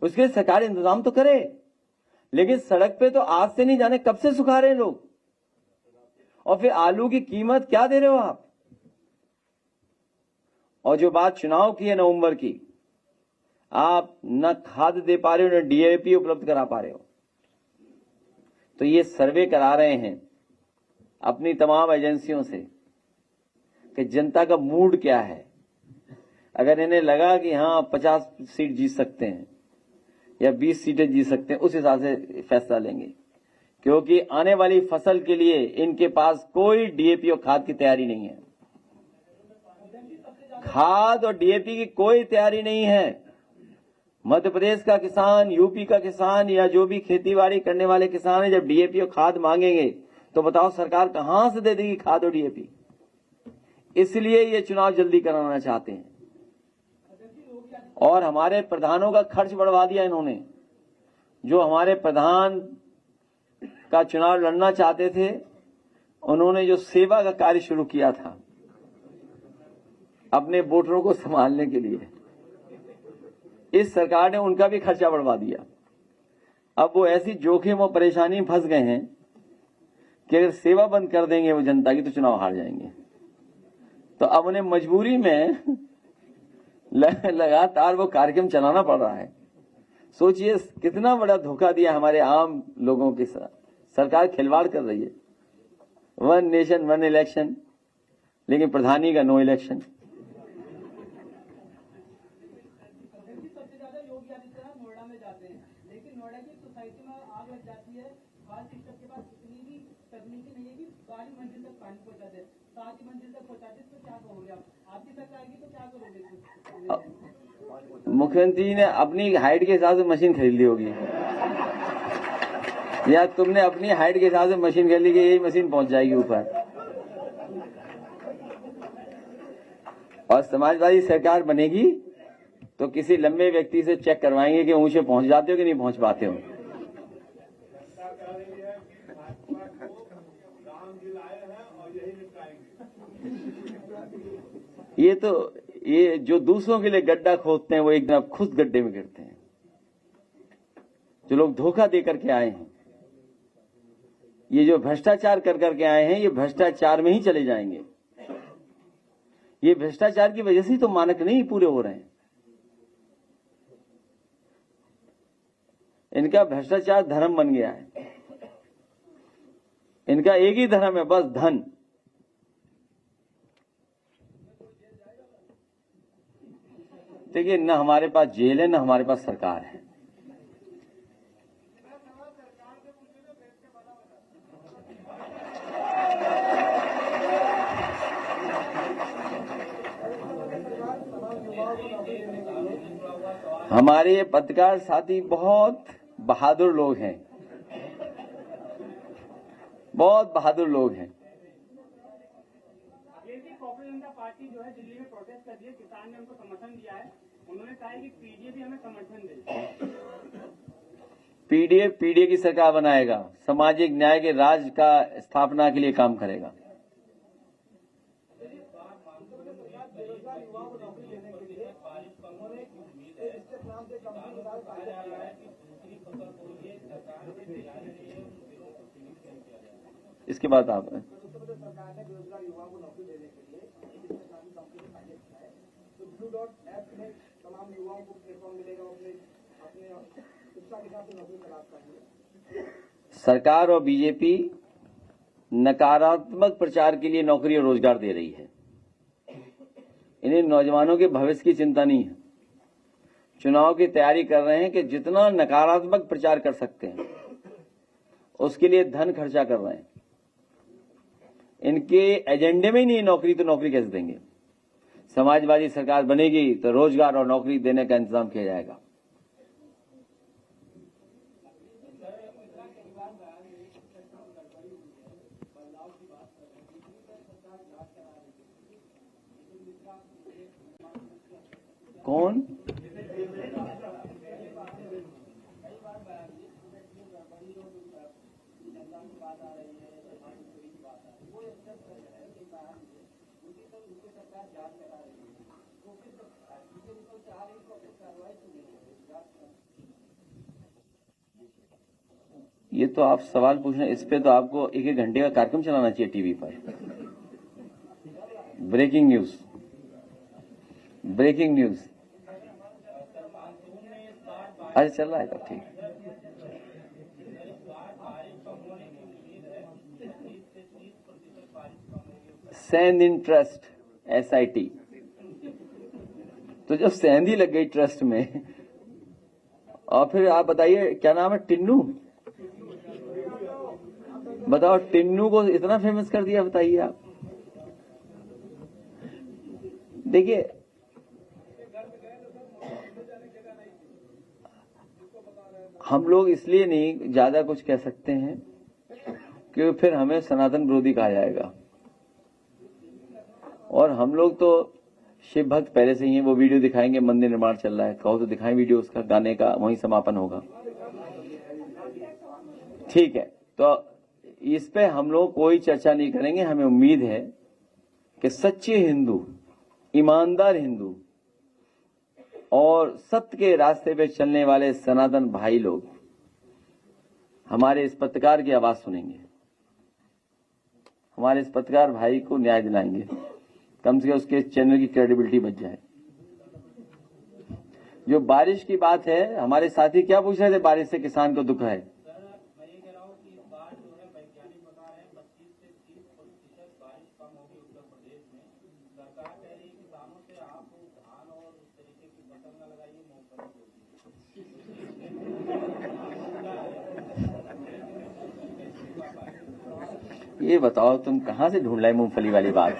उसके लिए सरकार इंतजाम तो करे। लेकिन सड़क पे तो आज से नहीं जाने कब से सुखा रहे हैं लोग। और फिर आलू की कीमत क्या दे रहे हो आप? और जो बात चुनाव की है नवंबर की, आप न खाद दे पा रहे हो, न डीएपी उपलब्ध करा पा रहे हो। तो ये सर्वे करा रहे हैं अपनी तमाम एजेंसियों से कि जनता का मूड क्या है। अगर इन्हें लगा कि हाँ 50 सीट जीत सकते हैं या 20 सीटें जीत सकते हैं, उस हिसाब से फैसला लेंगे। क्योंकि आने वाली फसल के लिए इनके पास कोई डीएपी और खाद की तैयारी नहीं है। खाद और डीएपी की कोई तैयारी नहीं है। मध्य प्रदेश का किसान, यूपी का किसान या जो भी खेतीबाड़ी करने वाले किसान है, जब डीएपी और खाद मांगेंगे तो बताओ सरकार कहां से दे देगी खाद और डीएपी? इसलिए ये चुनाव जल्दी कराना चाहते हैं। और हमारे प्रधानों का खर्च बढ़वा दिया इन्होंने। जो हमारे प्रधान का चुनाव लड़ना चाहते थे, उन्होंने जो सेवा का कार्य शुरू किया था अपने वोटरों को संभालने के लिए, इस सरकार ने उनका भी खर्चा बढ़वा दिया। अब वो ऐसी जोखिम और परेशानी में फंस गए हैं कि अगर सेवा बंद कर देंगे वो जनता की, तो चुनाव हार जाएंगे। तो अब उन्हें मजबूरी में लगातार वो कार्यक्रम चलाना पड़ रहा है। सोचिए कितना बड़ा धोखा दिया हमारे आम लोगों के साथ। सरकार खिलवाड़ कर रही है। 1 नेशन 1 इलेक्शन, लेकिन प्रधानी का नो इलेक्शन। मुख्यमंत्री ने अपनी हाइट के हिसाब से मशीन खरीद ली होगी, या तुमने अपनी हाइट के हिसाब से मशीन खरीद ली कि यही मशीन पहुंच जाएगी ऊपर। और समाजवादी सरकार बनेगी तो किसी लंबे व्यक्ति से चेक करवाएंगे कि ऊंचे पहुंच जाते हो कि नहीं पहुंच पाते हो। ये जो दूसरों के लिए गड्ढा खोदते हैं वो एक दिन अब खुद गड्ढे में गिरते हैं। जो लोग धोखा दे करके आए हैं, ये जो भ्रष्टाचार कर करके आए हैं, ये भ्रष्टाचार में ही चले जाएंगे। ये भ्रष्टाचार की वजह से ही तो मानक नहीं पूरे हो रहे हैं। इनका भ्रष्टाचार धर्म बन गया है। इनका एक ही धर्म है, बस धन। देखिए, न हमारे पास जेल है, न हमारे पास सरकार है। हमारे ये पत्रकार साथी बहुत बहादुर लोग हैं, बहुत बहादुर लोग हैं। कॉर्पोरेट जनता पार्टी जो है दिल्ली में प्रोटेस्ट कर रही है, किसान ने उनको समर्थन दिया है। उन्होंने कहा है कि पीडीए भी हमें समर्थन दे। पीडीए की सरकार बनाएगा, सामाजिक न्याय के राज का स्थापना के लिए काम करेगा। इसके बाद आप तमाम युवाओं को प्लेटफॉर्म मिलेगा, अपने शिक्षा के साथ नौकरी तलाश करनी है। सरकार और बीजेपी नकारात्मक प्रचार के लिए नौकरी और रोजगार दे रही है। इन्हें नौजवानों के भविष्य की चिंता नहीं है। चुनाव की तैयारी कर रहे हैं कि जितना नकारात्मक प्रचार कर सकते हैं उसके लिए धन खर्चा कर रहे हैं। इनके एजेंडे में ही नहीं नौकरी, तो नौकरी कैसे देंगे। समाजवादी सरकार बनेगी तो रोजगार और नौकरी देने का इंतजाम किया जाएगा। कौन? ये तो आप सवाल पूछ रहे हैं, इस पे तो आपको एक एक घंटे का कार्यक्रम चलाना चाहिए टीवी पर। Breaking news, breaking news. अच्छा चल रहा है तब ठीक। सेंध इन ट्रस्ट SIT, तो जब सेंध ही लग गई ट्रस्ट में, और फिर आप बताइए क्या नाम है, टिन्नू। बताओ, टिन्नू को इतना फेमस कर दिया, बताइए आप। देखिए, हम लोग इसलिए नहीं ज्यादा कुछ कह सकते हैं क्योंकि फिर हमें सनातन विरोधी कहा जाएगा। और हम लोग तो शिव भक्त पहले से ही हैं। वो वीडियो दिखाएंगे, मंदिर निर्माण चल रहा है, कहो तो दिखाएं वीडियो उसका, गाने का, वहीं समापन होगा। ठीक है, तो इस पे हम लोग कोई चर्चा नहीं करेंगे। हमें उम्मीद है कि सच्चे हिंदू, ईमानदार हिंदू और सत्य के रास्ते पे चलने वाले सनातन भाई लोग हमारे इस पत्रकार की आवाज सुनेंगे, हमारे इस पत्रकार भाई को न्याय दिलाएंगे, कम से कम उसके चैनल की क्रेडिबिलिटी बच जाए। जो बारिश की बात है, हमारे साथी क्या पूछ रहे थे, बारिश से किसान को दुख है। ये बताओ तुम कहां से ढूंढ लाए मूंगफली वाली बात।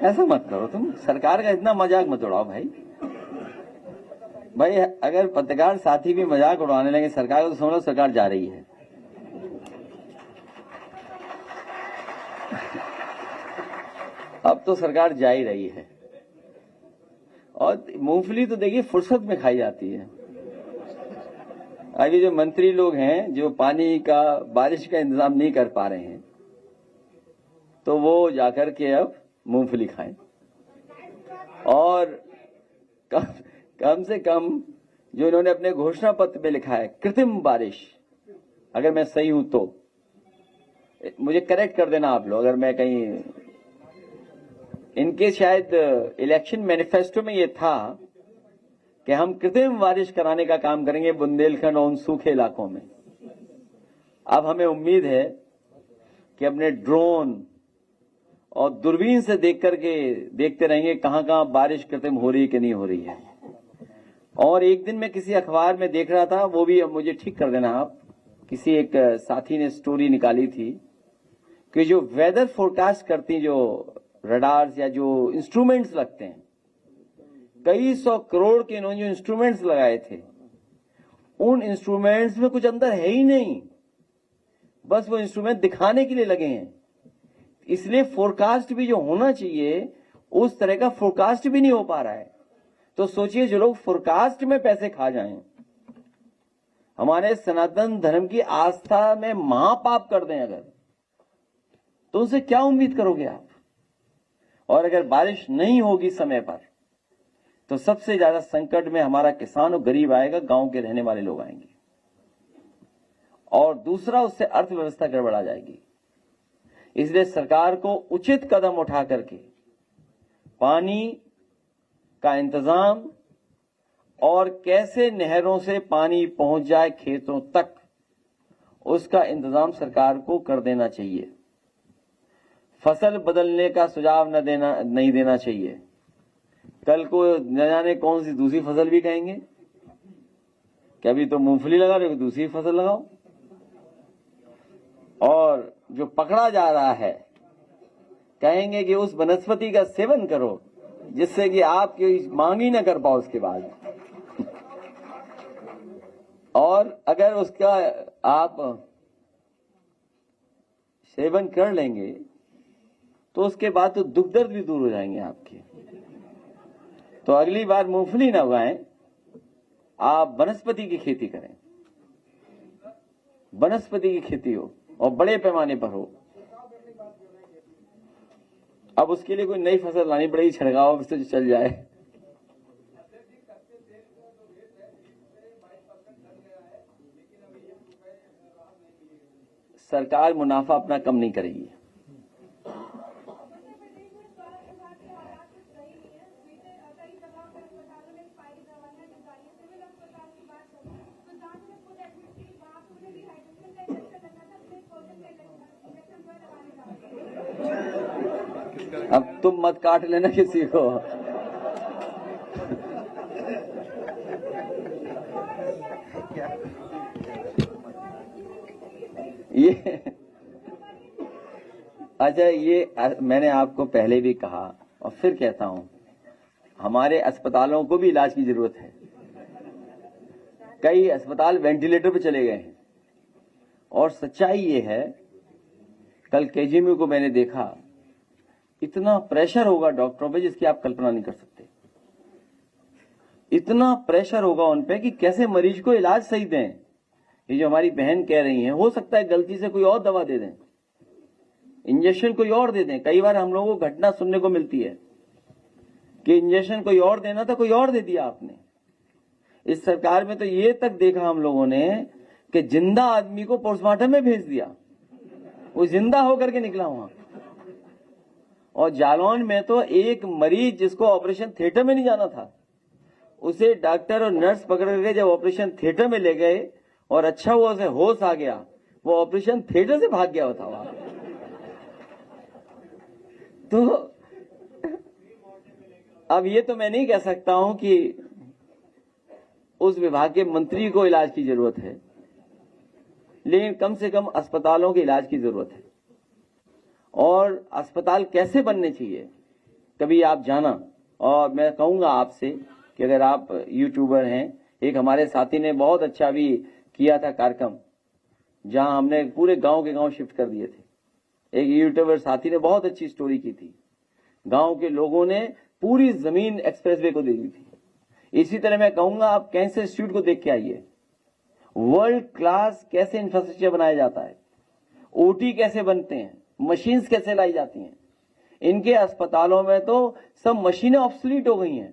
ऐसा मत करो, तुम सरकार का इतना मजाक मत उड़ाओ भाई। भाई अगर पत्रकार साथी भी मजाक उड़ाने लगे सरकार को, तो समझो सरकार जा रही है। अब तो सरकार जा ही रही है। और मूंगफली तो देखिए फुर्सत में खाई जाती है। अभी जो मंत्री लोग हैं जो पानी का, बारिश का इंतजाम नहीं कर पा रहे हैं, तो वो जाकर के अब मूंगफली खाएं। और कम से कम जो इन्होंने अपने घोषणा पत्र में लिखा है कृत्रिम बारिश, अगर मैं सही हूं तो मुझे करेक्ट कर देना आप लोग, अगर मैं कहीं, इनके शायद इलेक्शन मैनिफेस्टो में ये था कि हम कृत्रिम बारिश कराने का काम करेंगे बुंदेलखंड और उन सूखे इलाकों में। अब हमें उम्मीद है कि अपने ड्रोन और दूरबीन से देख करके देखते रहेंगे कहां कहां बारिश कृत्रिम हो रही है कि नहीं हो रही है। और एक दिन मैं किसी अखबार में देख रहा था, वो भी अब मुझे ठीक कर देना आप, किसी एक साथी ने स्टोरी निकाली थी कि जो वेदर फोरकास्ट करती जो रडार्स या जो इंस्ट्रूमेंट्स लगते हैं, कई 100 करोड़ के इन्होंने जो इंस्ट्रूमेंट्स लगाए थे, उन इंस्ट्रूमेंट्स में कुछ अंदर है ही नहीं, बस वो इंस्ट्रूमेंट दिखाने के लिए लगे हैं। इसलिए फोरकास्ट भी जो होना चाहिए उस तरह का फोरकास्ट भी नहीं हो पा रहा है। तो सोचिए जो लोग फोरकास्ट में पैसे खा जाएं, हमारे सनातन धर्म की आस्था में महापाप कर दें अगर, तो उनसे क्या उम्मीद करोगे आप। और अगर बारिश नहीं होगी समय पर तो सबसे ज्यादा संकट में हमारा किसान और गरीब आएगा, गांव के रहने वाले लोग आएंगे। और दूसरा, उससे अर्थव्यवस्था गड़बड़ा जाएगी। इसलिए सरकार को उचित कदम उठा करके पानी का इंतजाम और कैसे नहरों से पानी पहुंच जाए खेतों तक, उसका इंतजाम सरकार को कर देना चाहिए। फसल बदलने का सुझाव नहीं देना चाहिए। कल को न जाने कौन सी दूसरी फसल भी कहेंगे कि अभी तो मूंगफली लगा रहे हो, दूसरी फसल लगाओ। और जो पकड़ा जा रहा है, कहेंगे कि उस वनस्पति का सेवन करो जिससे कि आपकी मांग ही ना कर पाओ उसके बाद। और अगर उसका आप सेवन कर लेंगे तो उसके बाद तो दुख दर्द भी दूर हो जाएंगे आपके। तो अगली बार मूंगफली ना उगाएं, आप वनस्पति की खेती करें। वनस्पति की खेती हो और बड़े पैमाने पर हो। अब उसके लिए कोई नई फसल लानी पड़ेगी, छिड़काव से चल जाए। सरकार मुनाफा अपना कम नहीं करेगी। अब तुम मत काट लेना किसी को। ये अच्छा, ये मैंने आपको पहले भी कहा और फिर कहता हूं, हमारे अस्पतालों को भी इलाज की जरूरत है। कई अस्पताल वेंटिलेटर पे चले गए हैं। और सच्चाई ये है, कल केजीएमयू को मैंने देखा, इतना प्रेशर होगा डॉक्टरों पे जिसकी आप कल्पना नहीं कर सकते। इतना प्रेशर होगा उन पे कि कैसे मरीज को इलाज सही दें। ये जो हमारी बहन कह रही हैं, हो सकता है गलती से कोई और दवा दे दें, इंजेक्शन कोई और दे दें। कई बार हम लोगों को घटना सुनने को मिलती है कि इंजेक्शन कोई और देना था, कोई और दे दिया आपने। इस सरकार में तो ये तक देखा हम लोगों ने कि जिंदा आदमी को पोस्टमार्टम में भेज दिया, वो जिंदा होकर के निकला वहां। और जालौन में तो एक मरीज जिसको ऑपरेशन थिएटर में नहीं जाना था, उसे डॉक्टर और नर्स पकड़ करके जब ऑपरेशन थिएटर में ले गए और अच्छा हुआ उसे होश आ गया, वो ऑपरेशन थिएटर से भाग गया था वहां। तो अब ये तो मैं नहीं कह सकता हूं कि उस विभाग के मंत्री को इलाज की जरूरत है, लेकिन कम से कम अस्पतालों के इलाज की जरूरत है। और अस्पताल कैसे बनने चाहिए कभी आप जाना। और मैं कहूंगा आपसे कि अगर आप यूट्यूबर हैं, एक हमारे साथी ने बहुत अच्छा भी किया था कार्यक्रम, जहां हमने पूरे गांव के गांव शिफ्ट कर दिए थे। एक यूट्यूबर साथी ने बहुत अच्छी स्टोरी की थी। गांव के लोगों ने पूरी जमीन एक्सप्रेसवे को दे दी थी। इसी तरह मैं कहूंगा आप कैंसर इंस्टीट्यूट को देख के आइए, वर्ल्ड क्लास कैसे इंफ्रास्ट्रक्चर बनाया जाता है, ओटी कैसे बनते हैं, मशीन्स कैसे लाई जाती हैं। इनके अस्पतालों में तो सब मशीनें ऑब्सोलीट हो गई हैं,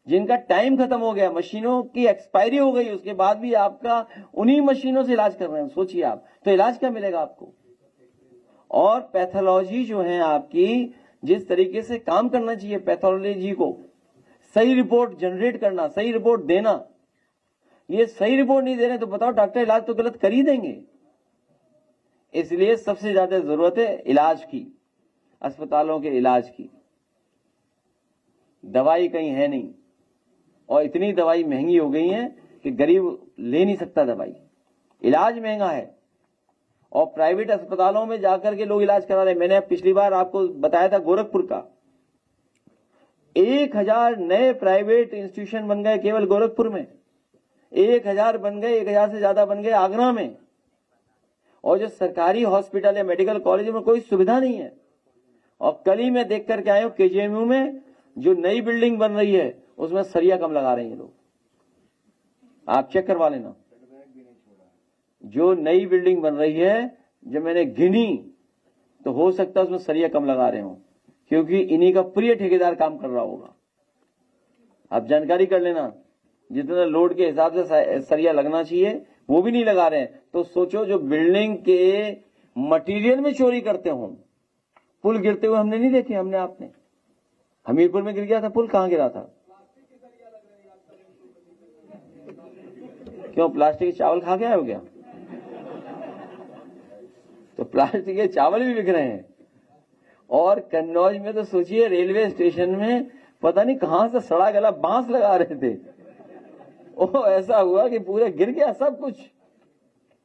जिनका टाइम खत्म हो गया, मशीनों की एक्सपायरी हो गई, उसके बाद भी आपका उन्हीं मशीनों से इलाज कर रहे हैं। सोचिए आप, तो इलाज क्या मिलेगा आपको। और पैथोलॉजी जो है आपकी, जिस तरीके से काम करना चाहिए पैथोलॉजी को, सही रिपोर्ट जनरेट करना, सही रिपोर्ट देना, ये सही रिपोर्ट नहीं दे रहे तो बताओ डॉक्टर इलाज तो गलत कर ही देंगे। इसलिए सबसे ज्यादा जरूरत है इलाज की, अस्पतालों के इलाज की। दवाई कहीं है नहीं, और इतनी दवाई महंगी हो गई है कि गरीब ले नहीं सकता दवाई, इलाज महंगा है। और प्राइवेट अस्पतालों में जाकर के लोग इलाज करा रहे हैं। मैंने पिछली बार आपको बताया था गोरखपुर का, 1000 नए प्राइवेट इंस्टीट्यूशन बन गए केवल गोरखपुर में, 1000 बन गए, 1000 से ज्यादा बन गए आगरा में। और जो सरकारी हॉस्पिटल है, मेडिकल कॉलेज में कोई सुविधा नहीं है। और कल ही मैं देख करके आया हूं केजीएमयू में जो नई बिल्डिंग बन रही है उसमें सरिया कम लगा रहे हैं लोग, आप चेक करवा लेना। जो नई बिल्डिंग बन रही है, जब मैंने गिनी तो हो सकता है उसमें सरिया कम लगा रहे हो, क्योंकि इन्हीं का प्रिय ठेकेदार काम कर रहा होगा। आप जानकारी कर लेना, जितना लोड के हिसाब से सरिया लगना चाहिए वो भी नहीं लगा रहे हैं। तो सोचो, जो बिल्डिंग के मटेरियल में चोरी करते हो। पुल गिरते हुए हमने नहीं देखे, हमने आपने हमीरपुर में गिर गया था पुल, कहां गिरा था? क्यों, प्लास्टिक के चावल खा गया हो गया? तो प्लास्टिक के चावल भी बिक रहे हैं। और कन्नौज में तो सोचिए, रेलवे स्टेशन में पता नहीं कहां से सड़ा गला बांस लगा रहे थे, ओ ऐसा हुआ कि पूरा गिर गया सब कुछ,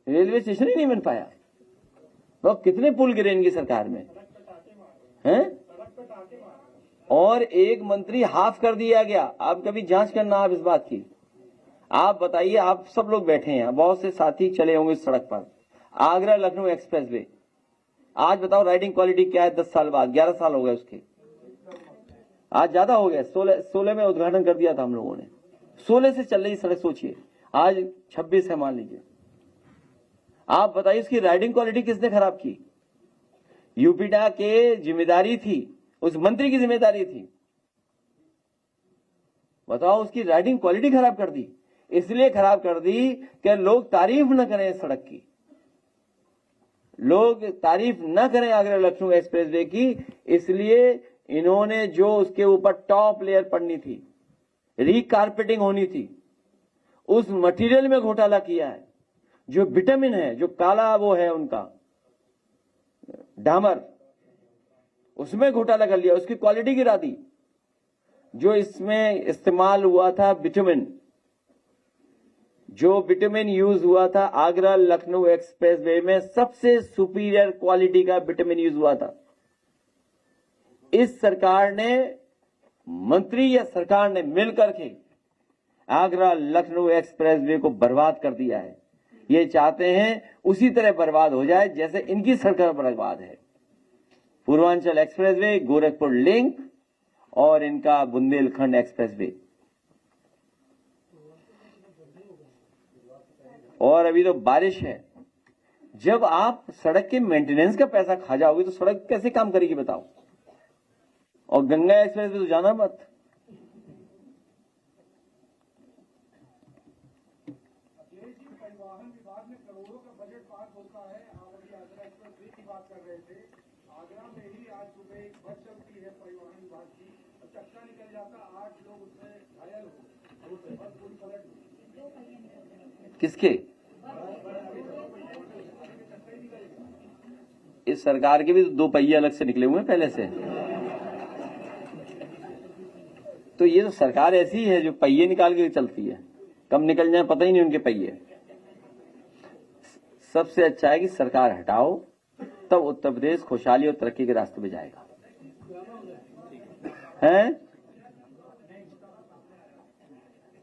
रेलवे स्टेशन ही नहीं बन पाया। तो कितने पुल गिरे इनकी सरकार में हैं? और एक मंत्री हाफ कर दिया गया। आप कभी जांच करना आप इस बात की। आप बताइए, आप सब लोग बैठे हैं, बहुत से साथी चले होंगे इस सड़क पर, आगरा लखनऊ एक्सप्रेसवे। आज बताओ राइडिंग क्वालिटी क्या है 10 साल बाद, 11 साल हो गए उसके, आज ज्यादा हो गया। 16 में उद्घाटन कर दिया था हम लोगों ने, 16 से चल रही सड़क, सोचिए आज 26 है मान लीजिए। आप बताइए उसकी राइडिंग क्वालिटी किसने खराब की? यूपीडा के जिम्मेदारी थी, उस मंत्री की जिम्मेदारी थी। बताओ, उसकी राइडिंग क्वालिटी खराब कर दी। इसलिए खराब कर दी कि लोग तारीफ न करें सड़क की, लोग तारीफ न करें आगरा लखनऊ एक्सप्रेसवे की। इसलिए इन्होंने जो उसके ऊपर टॉप लेयर पड़नी थी, रीकारपेटिंग होनी थी, उस मटेरियल में घोटाला किया है। जो विटामिन है, जो काला वो है उनका डामर, उसमें घोटाला कर लिया, उसकी क्वालिटी गिरा दी। जो इसमें इस्तेमाल हुआ था विटामिन, जो विटामिन यूज हुआ था आगरा लखनऊ एक्सप्रेसवे में, सबसे सुपीरियर क्वालिटी का विटामिन यूज हुआ था। इस सरकार ने, मंत्री या सरकार ने मिलकर के आगरा लखनऊ एक्सप्रेसवे को बर्बाद कर दिया है। ये चाहते हैं उसी तरह बर्बाद हो जाए जैसे इनकी सरकार बर्बाद है। पूर्वांचल एक्सप्रेसवे, गोरखपुर लिंक और इनका बुंदेलखंड एक्सप्रेसवे। और अभी तो बारिश है, जब आप सड़क के मेंटेनेंस का पैसा खा जाओगे तो सड़क कैसे काम करेगी बताओ। और गंगा एक्सप्रेस पे तो जाना मत। परिवहन विभाग में करोड़ों का बजट पास होता है। आप अभी आगरा एक्सप्रेस की बात कर रहे थे, आगरा में ही आज सुबह एक बस चलती है परिवहन विभाग की, चक्का निकल जाता, 8 लोग उसमें घायल हो, बस पूरी पलट गई। किसके? इस सरकार के भी तो 2 पहिए अलग से निकले हुए हैं पहले से। तो ये तो सरकार ऐसी है जो पहिए निकाल के चलती है, कब निकल जाए पता ही नहीं उनके पहिए। सबसे अच्छा है कि सरकार हटाओ, तब उत्तर प्रदेश खुशहाली और तरक्की के रास्ते पे जाएगा। हैं?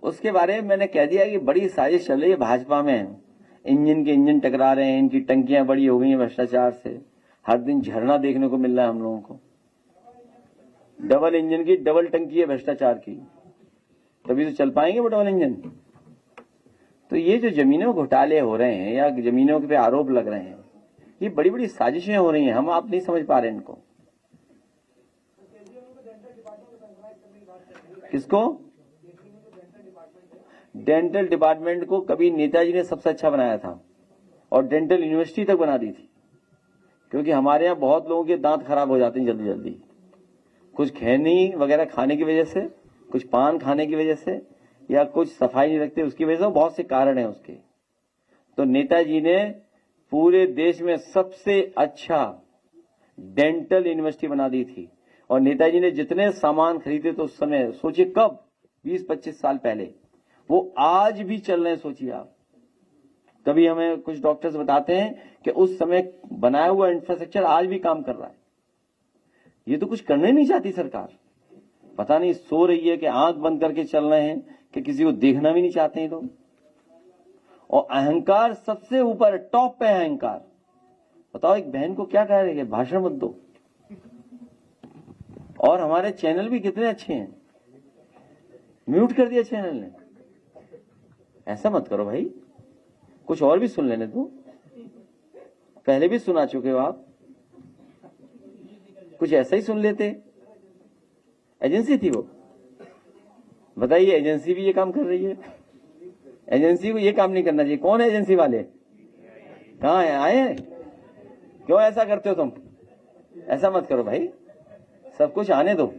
उसके बारे में मैंने कह दिया कि बड़ी साजिश चल रही है भाजपा में। इंजन टकरा रहे हैं, इनकी टंकियां बड़ी हो गई हैं भ्रष्टाचार से। हर दिन झरना देखने को मिल रहा है हम लोगों को। डबल इंजन की डबल टंकी है भ्रष्टाचार की, तभी तो चल पाएंगे वो डबल इंजन। तो ये जो जमीनों घोटाले हो रहे हैं या जमीनों पे आरोप लग रहे हैं, ये बड़ी बड़ी साजिशें हो रही हैं, हम आप नहीं समझ पा रहे इनको। किसको? डेंटल डिपार्टमेंट को कभी नेताजी ने सबसे अच्छा बनाया था और डेंटल यूनिवर्सिटी तक बना दी थी, क्योंकि हमारे यहाँ बहुत लोगों के दांत खराब हो जाते हैं जल्दी जल्दी, कुछ खैनी वगैरह खाने की वजह से, कुछ पान खाने की वजह से, या कुछ सफाई नहीं रखते उसकी वजह से, बहुत से कारण हैं उसके। तो नेताजी ने पूरे देश में सबसे अच्छा डेंटल यूनिवर्सिटी बना दी थी और नेताजी ने जितने सामान खरीदे तो उस समय, सोचिए कब, 20-25 साल पहले, वो आज भी चल रहे हैं। सोचिए आप, कभी हमें कुछ डॉक्टर्स बताते हैं कि उस समय बनाया हुआ इंफ्रास्ट्रक्चर आज भी काम कर रहा है। ये तो कुछ करना ही नहीं चाहती सरकार, पता नहीं सो रही है कि आंख बंद करके चल रहे हैं कि किसी को देखना भी नहीं चाहते हैं लोग। और अहंकार सबसे ऊपर, टॉप पे है अहंकार। बताओ एक बहन को क्या कह रही है, भाषण मत दो। और हमारे चैनल भी कितने अच्छे हैं, म्यूट कर दिया चैनल ने। ऐसा मत करो भाई, कुछ और भी सुन लेने दो, पहले भी सुना चुके हो आप, कुछ ऐसा ही सुन लेते। एजेंसी थी वो, बताइए, एजेंसी भी ये काम कर रही है? एजेंसी को ये काम नहीं करना चाहिए। कौन है एजेंसी वाले? कहाँ है? आए हैं? क्यों ऐसा करते हो तुम? ऐसा मत करो भाई, सब कुछ आने दो।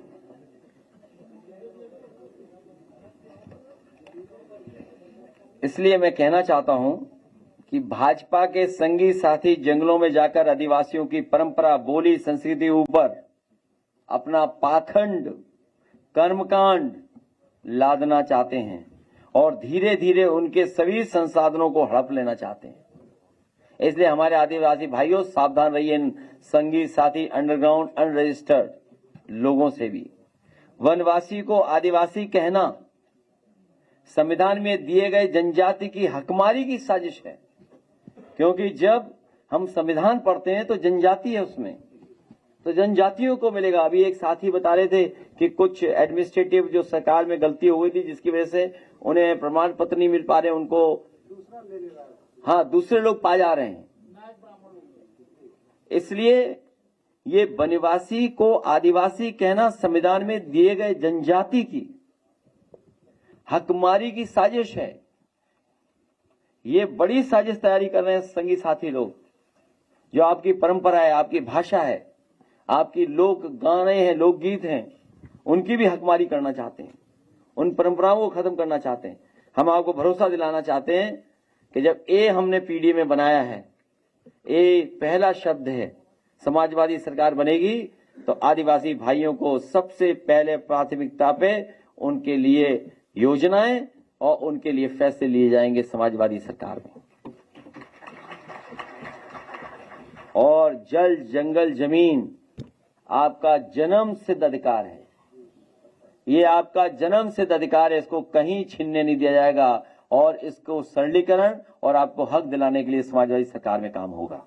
इसलिए मैं कहना चाहता हूं कि भाजपा के संगी साथी जंगलों में जाकर आदिवासियों की परंपरा, बोली, संस्कृति ऊपर अपना पाखंड, कर्मकांड लादना चाहते हैं और धीरे धीरे उनके सभी संसाधनों को हड़प लेना चाहते हैं। इसलिए हमारे आदिवासी भाइयों, सावधान रहिए इन संगी साथी अंडरग्राउंड अनरजिस्टर्ड लोगों से भी। वनवासी को आदिवासी कहना संविधान में दिए गए जनजाति की हकमारी की साजिश है, क्योंकि जब हम संविधान पढ़ते हैं तो जनजाति है उसमें, तो जनजातियों को मिलेगा। अभी एक साथी बता रहे थे कि कुछ एडमिनिस्ट्रेटिव जो सरकार में गलती हो गई थी, जिसकी वजह से उन्हें प्रमाण पत्र नहीं मिल पा रहे, उनको दूसरे लोग पा जा रहे हैं। इसलिए ये वनवासी को आदिवासी कहना संविधान में दिए गए जनजाति की हकमारी की साजिश है। ये बड़ी साजिश तैयारी कर रहे हैं संगी साथी लोग। जो आपकी परंपरा है, आपकी भाषा है, आपकी लोक गाने हैं, लोकगीत हैं, उनकी भी हकमारी करना चाहते हैं, उन परंपराओं को खत्म करना चाहते हैं। हम आपको भरोसा दिलाना चाहते हैं कि जब ए हमने पीडी में बनाया है, ए पहला शब्द है, समाजवादी सरकार बनेगी तो आदिवासी भाइयों को सबसे पहले प्राथमिकता पे उनके लिए योजनाएं और उनके लिए फैसले लिए जाएंगे समाजवादी सरकार में। और जल, जंगल, जमीन आपका जन्म सिद्ध अधिकार है, ये आपका जन्म सिद्ध अधिकार है, इसको कहीं छीनने नहीं दिया जाएगा और इसको सरलीकरण और आपको हक दिलाने के लिए समाजवादी सरकार में काम होगा।